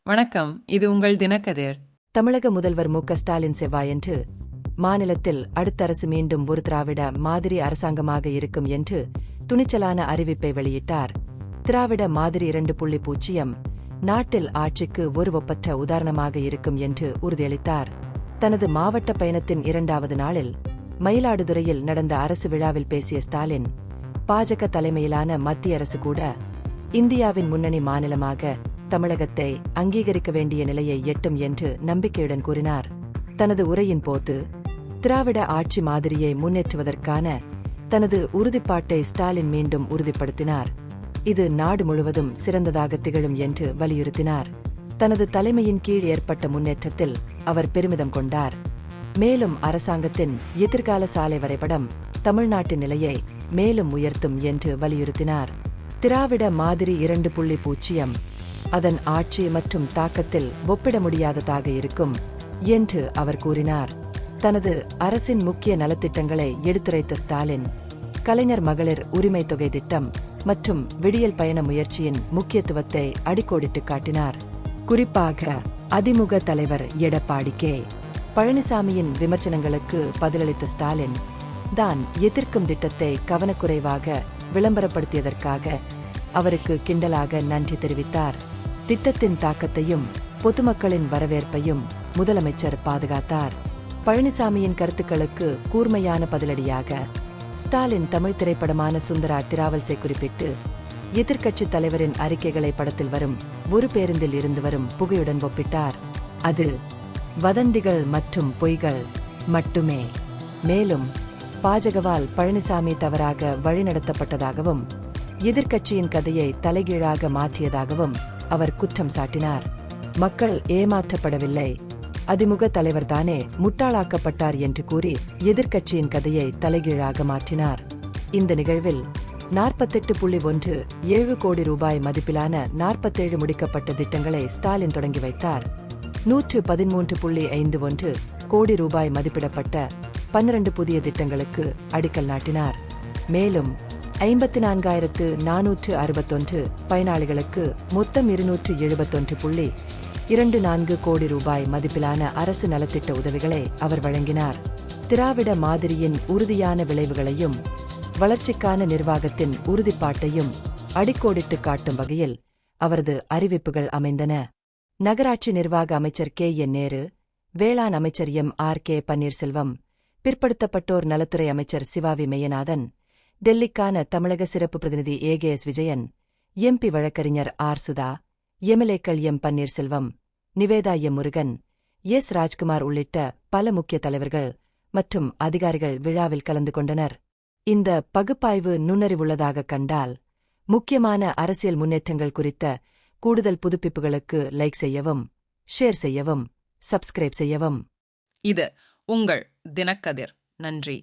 வணக்கம், இது உங்கள் தினக்கதிர். தமிழக முதல்வர் மு.க.ஸ்டாலின் செவ்வாயன்று மாநிலத்தில் அடுத்த அரசு மீண்டும் ஒரு திராவிட மாதிரி அரசாங்கமாக இருக்கும் என்று துணிச்சலான அறிவிப்பை வெளியிட்டார். திராவிட மாதிரி 2.0 நாட்டில் ஆட்சிக்கு ஒரு ஒப்பற்ற உதாரணமாக இருக்கும் என்று உறுதியளித்தார். தனது மாவட்ட பயணத்தின் 2வது நாளில் மயிலாடுதுறையில் நடந்த அரசு விழாவில் பேசிய ஸ்டாலின், பாஜக தலைமையிலான மத்திய அரசு கூட இந்தியாவின் முன்னணி மாநிலமாக தமிழகத்தை அங்கீகரிக்க வேண்டிய நிலையை எட்டும் என்று நம்பிக்கையுடன் கூறினார். தனது உரையின் போது திராவிட ஆட்சி மாதிரியை முன்னேற்றுவதற்கான தனது உறுதிப்பாட்டை ஸ்டாலின் மீண்டும் உறுதிப்படுத்தினார். இது நாடு முழுவதும் சிறந்ததாக திகழும் என்று வலியுறுத்தினார். தனது தலைமையின் கீழ் ஏற்பட்ட முன்னேற்றத்தில் அவர் பெருமிதம் கொண்டார். மேலும் அரசாங்கத்தின் எதிர்கால சாலை வரைபடம் தமிழ்நாட்டின் நிலையை மேலும் உயர்த்தும் என்று வலியுறுத்தினார். திராவிட மாதிரி 2.0 அதன் ஆட்சி மற்றும் தாக்கத்தில் ஒப்பிட முடியாததாக இருக்கும் என்று அவர் கூறினார். தனது அரசின் முக்கிய நலத்திட்டங்களை எடுத்துரைத்த ஸ்டாலின், கலைஞர் மகளிர் உரிமை தொகை திட்டம் மற்றும் விடியல் பயண முயற்சியின் முக்கியத்துவத்தை அடிக்கோடிட்டு காட்டினார். குறிப்பாக அதிமுக தலைவர் எடப்பாடி கே. பழனிசாமியின் விமர்சனங்களுக்கு பதிலளித்த ஸ்டாலின், தான் எதிர்க்கும் திட்டத்தை கவனக்குறைவாக விளம்பரப்படுத்தியதற்காக அவருக்கு கிண்டலாக நன்றி தெரிவித்தார். திட்டத்தின் தாக்கத்தையும் பொதுமக்களின் வரவேற்பையும் முதலமைச்சர் பாதுகாத்தார். பழனிசாமியின் கருத்துக்களுக்கு கூர்மையான பதிலடியாக ஸ்டாலின் தமிழ் திரைப்படமான சுந்தரா டிராவல்ஸை குறிப்பிட்டு, எதிர்க்கட்சித் தலைவரின் அறிக்கைகளை படத்தில் வரும் ஒரு பேருந்தில் இருந்து வரும் புகையுடன் ஒப்பிட்டார். அது வதந்திகள் மற்றும் பொய்கள் மட்டுமே. மேலும் பாஜகவால் பழனிசாமி தவறாக வழிநடத்தப்பட்டதாகவும் எதிர்க்கட்சியின் கதையை தலைகீழாக மாற்றியதாகவும் அவர் குற்றம் சாட்டினார். மக்கள் ஏமாற்றப்படவில்லை, அதிமுக தலைவர்தானே முட்டாளாக்கப்பட்டார் என்று கூறி எதிர்க்கட்சியின் கதையை தலைகீழாக மாற்றினார். இந்த நிகழ்வில் 48.17 கோடி ரூபாய் மதிப்பிலான 47 முடிக்கப்பட்ட திட்டங்களை ஸ்டாலின் தொடங்கி வைத்தார். 113.51 கோடி ரூபாய் மதிப்பிடப்பட்ட 12 புதிய திட்டங்களுக்கு அடிக்கல் நாட்டினார். மேலும் 54,461 பயனாளிகளுக்கு மொத்தம் 271.24 கோடி ரூபாய் மதிப்பிலான அரசு நலத்திட்ட உதவிகளை அவர் வழங்கினார். திராவிட மாதிரியின் உறுதியான விளைவுகளையும் வளர்ச்சிக்கான நிர்வாகத்தின் உறுதிப்பாட்டையும் அடிக்கோடிட்டு காட்டும் வகையில் அவரது அறிவிப்புகள் அமைந்தன. நகராட்சி நிர்வாக அமைச்சர் கே.என். நேரு, வேளாண் அமைச்சர் M.R.K. பன்னீர்செல்வம், பிற்படுத்தப்பட்டோர் நலத்துறை அமைச்சர் சிவாவி மெய்யநாதன், டெல்லிக்கான தமிழக சிறப்பு பிரதிநிதி A.K.S. விஜயன், MP வழக்கறிஞர் R. சுதா, எம்எல்ஏக்கள் M. Panneerselvam, Nivetha M. Murugan, S. Rajkumar உள்ளிட்ட பல முக்கிய தலைவர்கள் மற்றும் அதிகாரிகள் விழாவில் கலந்து கொண்டனர். இந்த பகுப்பாய்வு நுண்ணறிவுள்ளதாக கண்டால், முக்கியமான அரசியல் முன்னேற்றங்கள் குறித்த கூடுதல் புதுப்பிப்புகளுக்கு லைக் செய்யவும், ஷேர் செய்யவும், சப்ஸ்கிரைப் செய்யவும். இது உங்கள் தினக்கதிர். நன்றி.